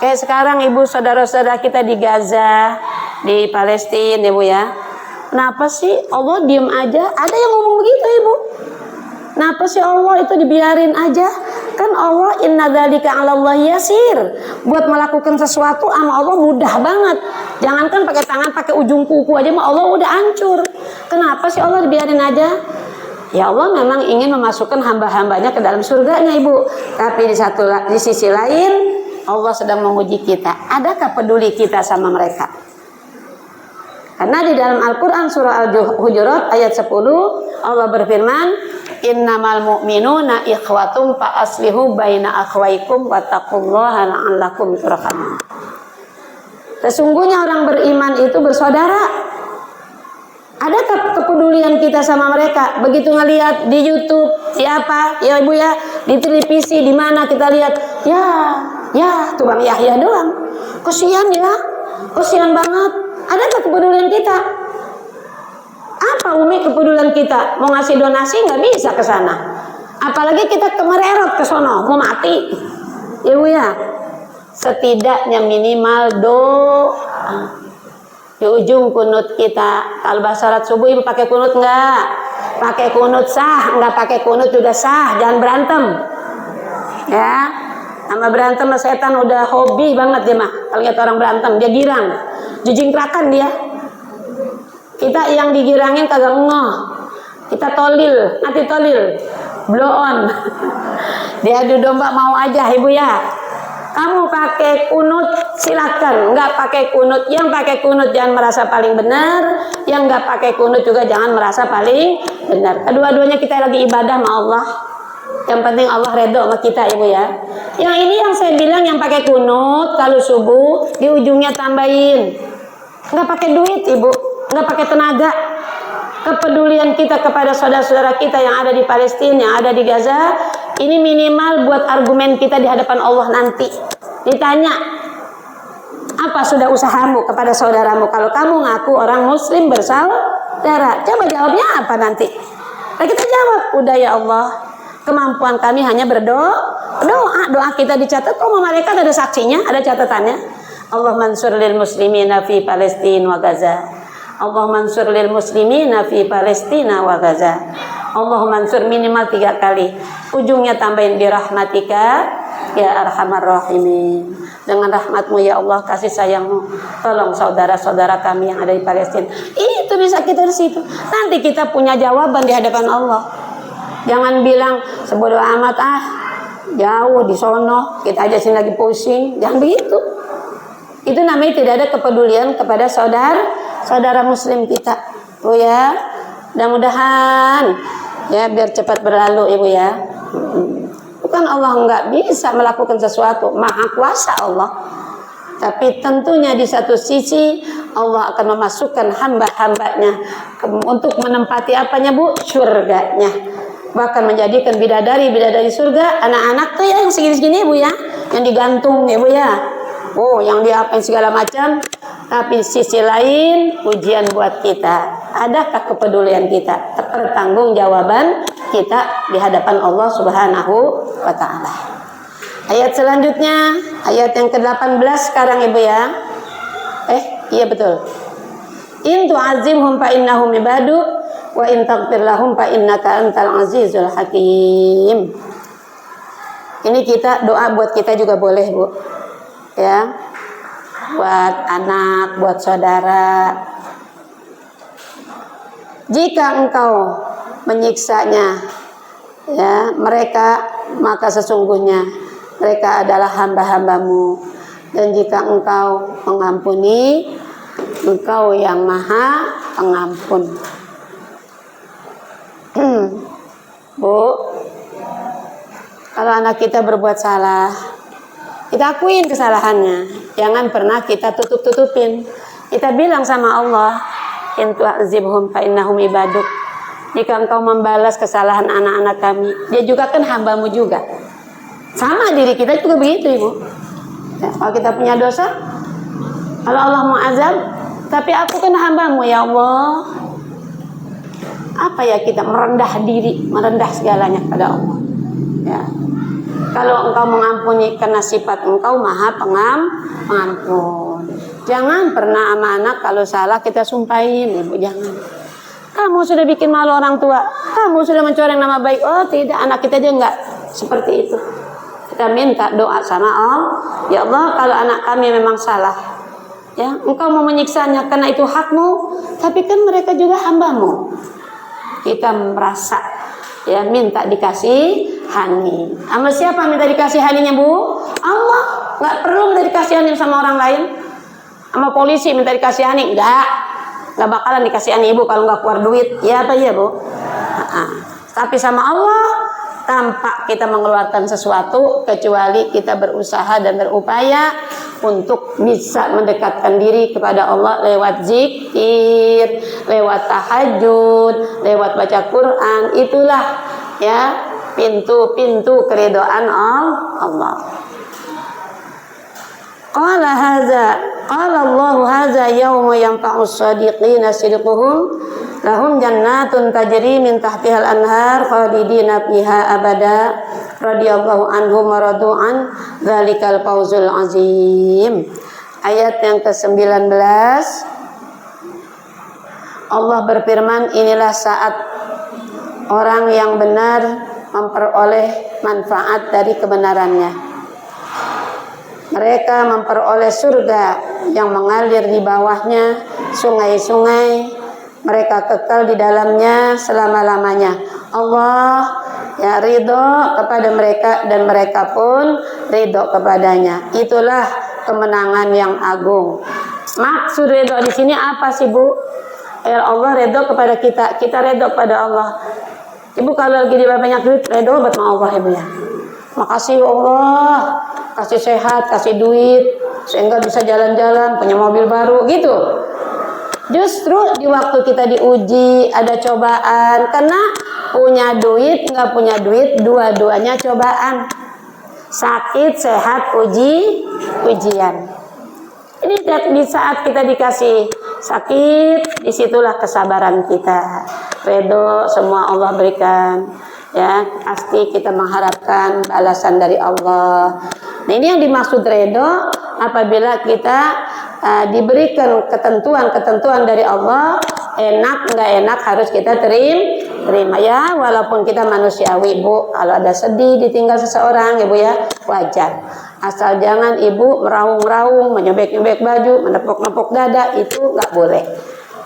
Speaker 1: Kayak sekarang Ibu, saudara-saudara kita di Gaza, di Palestina ya Bu ya. Kenapa sih Allah diem aja? Ada yang ngomong begitu Ibu. Kenapa sih Allah itu dibiarin aja? Kan Allah inna dzalika 'alallahi yasir. Buat melakukan sesuatu sama Allah mudah banget. Jangankan pakai tangan, pakai ujung kuku aja mah Allah udah hancur. Kenapa sih Allah dibiarin aja? Ya Allah memang ingin memasukkan hamba-hambanya ke dalam surganya Ibu. Tapi di sisi lain Allah sedang menguji kita. Adakah peduli kita sama mereka? Karena di dalam Al-Quran surah Al-Hujurat ayat 10 Allah berfirman, innamal mu'minuna ikhwatum fa aslihu baina akhwaikum wattaqullaha la'allakum turhamun. Sesungguhnya orang beriman itu bersaudara. Adakah kepedulian kita sama mereka? Begitu ngelihat di YouTube, siapa? Ya Ibu ya, di televisi di mana kita lihat, ya, tuh Bang Yahya doang. Kasihan ya, kasihan banget. Adakah kepedulian kita? Apa Umi kepedulian kita? Mau ngasih donasi nggak bisa ke sana. Apalagi kita kemererot ke sono, mau mati. Ya Bu ya. Setidaknya minimal doa. Di ujung kunut kita, kalau salat subuh Ibu pakai kunut nggak? Pakai kunut sah, nggak pakai kunut juga sah. Jangan berantem. Ya. Sama berantem sama setan udah hobi banget dia mah. Kalau lihat orang berantem dia girang. Jujingkrakan dia. Kita yang digirangin kagak ngeh. Kita tolil, nanti tolil. Blow on. Dia adu domba mau aja Ibu ya. Kamu pakai kunut silakan, nggak pakai kunut. Yang pakai kunut jangan merasa paling benar, yang nggak pakai kunut juga jangan merasa paling benar. Kedua-duanya kita lagi ibadah sama Allah. Yang penting Allah redho sama kita, ibu ya. Yang ini yang saya bilang yang pakai kunut kalau subuh di ujungnya tambahin. Nggak pakai duit, ibu, nggak pakai tenaga. Kepedulian kita kepada saudara-saudara kita yang ada di Palestina, yang ada di Gaza, ini minimal buat argumen kita di hadapan Allah nanti. Ditanya, apa sudah usahamu kepada saudaramu kalau kamu ngaku orang muslim bersaudara? Coba jawabnya apa nanti? Nah, kita jawab, udah ya Allah, kemampuan kami hanya berdoa. Doa kita dicatat, sama malaikat ada saksinya, ada catatannya. Allah mansur lil muslimina fi Palestina wa Gaza. Allah mansur lil muslimina fi Palestina wa Gaza. Allah mansur minimal 3 kali. Ujungnya tambahin birahmatika ya arhamar rahimin. Dengan rahmatmu ya Allah, kasih sayangmu, tolong saudara-saudara kami yang ada di Palestina. Itu bisa kita di situ. Nanti kita punya jawaban di hadapan Allah. Jangan bilang sebodoh amat jauh di sono, kita aja sini lagi pusing. Jangan begitu. Itu namanya tidak ada kepedulian kepada saudara muslim kita. Bu ya, mudah-mudahan ya biar cepat berlalu ibu ya. Bukan Allah nggak bisa melakukan sesuatu, maha kuasa Allah. Tapi tentunya di satu sisi Allah akan memasukkan hamba-hambanya untuk menempati apanya bu? Surganya. Bahkan menjadikan bidadari surga, anak-anak tuh ya yang segini-segini bu ya, yang digantung ya bu ya. Oh, yang diapain segala macam. Tapi sisi lain ujian buat kita. Adakah kepedulian kita? Pertanggungjawaban kita di hadapan Allah Subhanahu wa taala. Ayat selanjutnya, ayat yang ke-18 sekarang ibu ya. Iya betul. In tu'azimhum fa innahum ibaduk wa in taghfir lahum fa innaka antal azizul hakim. Ini kita doa buat kita juga boleh bu. Ya, buat anak, buat saudara. Jika engkau menyiksanya, ya mereka, maka sesungguhnya mereka adalah hamba-hambamu. Dan jika engkau mengampuni, engkau yang maha pengampun. Bu, kalau anak kita berbuat salah, kita akuin kesalahannya. Jangan pernah kita tutup-tutupin. Kita bilang sama Allah, in tu'azibhum fa innahum ibaduk. Jika engkau membalas kesalahan anak-anak kami, dia juga kan hambamu juga. Sama diri kita juga begitu ibu. Ya, kalau kita punya dosa, kalau Allah mau azab, tapi aku kan hambamu ya Allah. Apa ya kita merendah diri, merendah segalanya pada Allah. Ya. Kalau engkau mengampuni karena sifat engkau maha pengampun. Jangan pernah sama anak kalau salah kita sumpahin ibu, jangan. Kamu sudah bikin malu orang tua, kamu sudah mencoreng nama baik. Oh tidak, anak kita aja enggak seperti itu. Kita minta doa sama Allah, ya Allah kalau anak kami memang salah, ya engkau mau menyiksanya karena itu hakmu, tapi kan mereka juga hambamu. Kita merasa ya minta dikasihani. Sama siapa minta dikasihaninya bu? Allah. Nggak perlu minta dikasihani sama orang lain. Sama polisi minta dikasihani, nggak bakalan dikasihani ibu kalau nggak keluar duit. Ya apa ya bu? Tapi sama Allah tanpa kita mengeluarkan sesuatu kecuali kita berusaha dan berupaya untuk bisa mendekatkan diri kepada Allah lewat zikir, lewat tahajud, lewat baca Quran. Itulah ya pintu-pintu keridhaan Allah. Qala Allahu hadza yauma yanfa'us shadiqina sidquhum lahum jannatun tajri min tahtihal anhar khalidina fiha abada radhiyallahu anhum wa radu'an dzalikal fawzul azim. Ayat yang ke-19 Allah berfirman, inilah saat orang yang benar memperoleh manfaat dari kebenarannya. Mereka memperoleh surga yang mengalir di bawahnya sungai-sungai. Mereka kekal di dalamnya selama-lamanya. Allah Ya, ridho kepada mereka dan mereka pun ridho kepadanya. Itulah kemenangan yang agung. Maksud ridho di sini apa sih, Bu? Ya Allah ridho kepada kita, kita ridho kepada Allah. Ibu kalau lagi di banyak duit, ridho buat Allah, Ibu ya. Makasih Allah, kasih sehat, kasih duit, sehingga bisa jalan-jalan, punya mobil baru, gitu. Justru di waktu kita diuji, ada cobaan, karena punya duit, nggak punya duit, dua-duanya cobaan. Sakit, sehat, ujian. Ini di saat kita dikasih sakit, disitulah kesabaran kita. Ridho semua Allah berikan. Ya, pasti kita mengharapkan balasan dari Allah. Nah, ini yang dimaksud ridho apabila kita diberikan ketentuan dari Allah, enak nggak enak harus kita terima ya, walaupun kita manusiawi, Bu. Kalau ada sedih ditinggal seseorang, Ibu ya, wajar. Asal jangan Ibu meraung-raung, menyobek-nyobek baju, menepuk-nepuk dada, itu nggak boleh.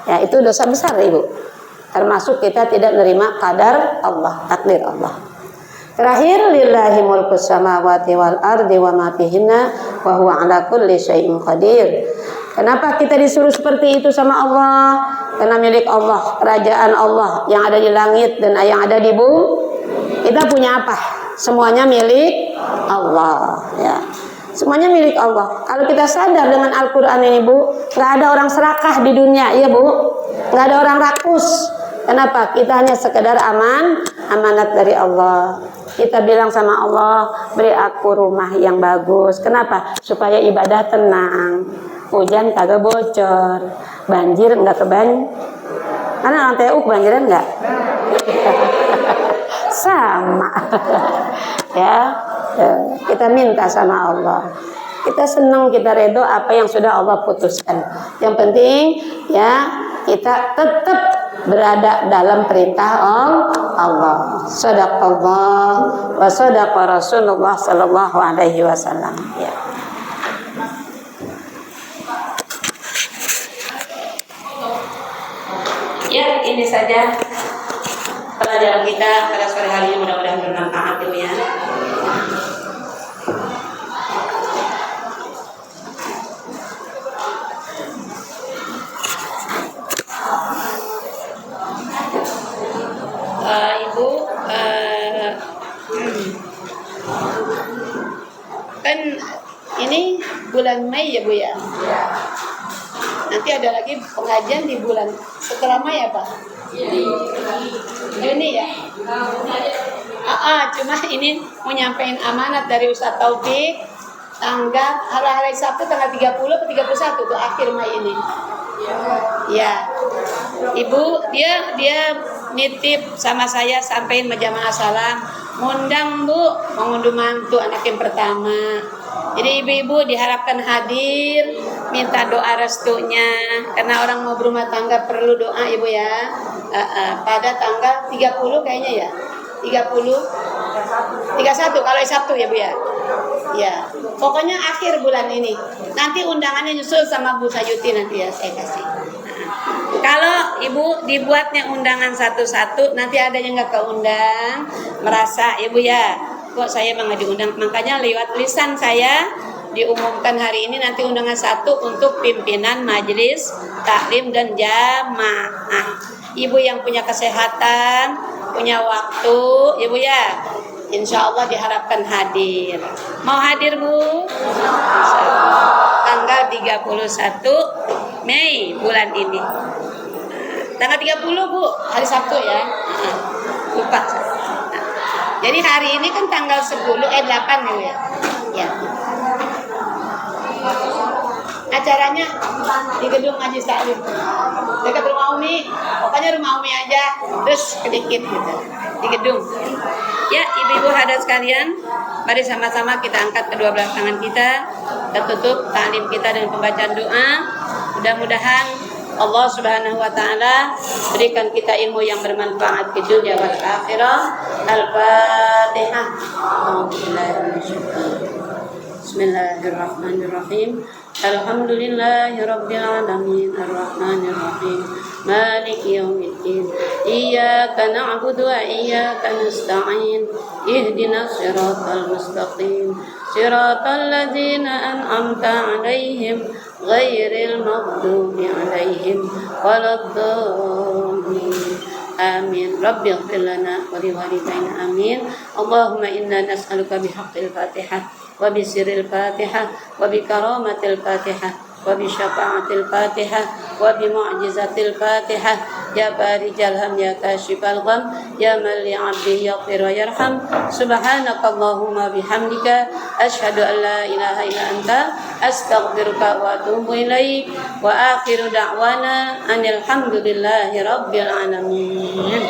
Speaker 1: Ya, itu dosa besar, Ibu. Termasuk kita tidak menerima qadar Allah, takdir Allah. Terakhir, lillahi mulkus samawati wal ardi wa ma fihinna wa huwa ala kulli syai'in qadir. Kenapa kita disuruh seperti itu sama Allah? Karena milik Allah, kerajaan Allah yang ada di langit dan yang ada di bumi. Kita punya apa? Semuanya milik Allah, ya. Semuanya milik Allah. Kalau kita sadar dengan Al-Qur'an ini, Bu, nggak ada orang serakah di dunia, iya, Bu. Nggak ada orang rakus. Kenapa? Kita hanya sekedar amanat dari Allah. Kita bilang sama Allah, beri aku rumah yang bagus. Kenapa? Supaya ibadah tenang. Hujan kagak bocor, banjir enggak karena orang TU kebanjiran enggak? Sama. Ya, kita minta sama Allah. Kita senang, kita ridho apa yang sudah Allah putuskan. Yang penting ya kita tetap berada dalam perintah Allah. Shadaqallah wa shadaqa Rasulullah sallallahu alaihi wasallam. Ya. Ya, ini saja pelajaran kita pada sore hari ini, mudah-mudahan bermanfaat, Ibu ya. Ibu, kan ini bulan Mei ya, Bu ya. Nanti ada lagi pengajian di bulan setelah Mei apa? Juni ya. Cuma ini mau nyampein amanat dari Ustaz Taufik tanggal hari Sabtu tanggal 30 ke 31 tuh akhir Mei ini. Ya. Ibu dia nitip sama saya sampein jamaah salam, ngundang Bu, mengunduh mantu anak yang pertama. Jadi ibu-ibu diharapkan hadir, minta doa restunya karena orang mau berumah tangga perlu doa, Ibu ya. Pada tanggal 30 kayaknya ya. 31 kalau Sabtu ya, Bu ya. Ya. Pokoknya akhir bulan ini. Nanti undangannya nyusul sama Bu Sayuti nanti ya saya kasih. Kalau Ibu dibuatnya undangan satu-satu, nanti ada yang nggak keundang, merasa Ibu ya, kok saya nggak diundang. Makanya lewat lisan saya diumumkan hari ini nanti undangan satu untuk pimpinan majelis taklim dan jamaah. Ibu yang punya kesehatan, punya waktu, Ibu ya, insya Allah diharapkan hadir. Mau hadir, Bu? Tanggal 31 Mei bulan ini. Tanggal 30 Bu, hari Sabtu ya. Lupa. Jadi hari ini kan tanggal 8 ya. Ya. Acaranya di gedung Majelis Taklim dekat rumah Umi. Pokoknya rumah Umi aja, terus sedikit gitu. Di gedung. Ya, ibu-ibu hadirin sekalian, mari sama-sama kita angkat kedua belah tangan kita tutup taklim kita dengan pembacaan doa. Mudah-mudahan Allah Subhanahu wa taala berikan kita ilmu yang bermanfaat di dunia wal akhirah. Al-Fatihah. Bismillahirrahmanirrahim. الحمد لله رب العالمين الرحمن الرحيم مالك يوم الدين إياك نعبد وإياك نستعين اهدنا الصراط المستقيم صراط الذين أنعمت عليهم غير المغضوب عليهم ولا الضالين آمين رب اغفر لنا ولوالدينا آمين اللهم إنا نسألك بحق الفاتحة وبسر الفاتحة وبكرامة الفاتحة وبشفاعة الفاتحة وبمعجزة الفاتحة يا فارج الهم يا كاشف الغم يا من لعبده يغفر ويرحم سبحانك اللهم بحمدك أشهد أن لا إله إلا أنت أستغفرك وأتوب إليك وآخر دعوانا أن الحمد لله رب العالمين.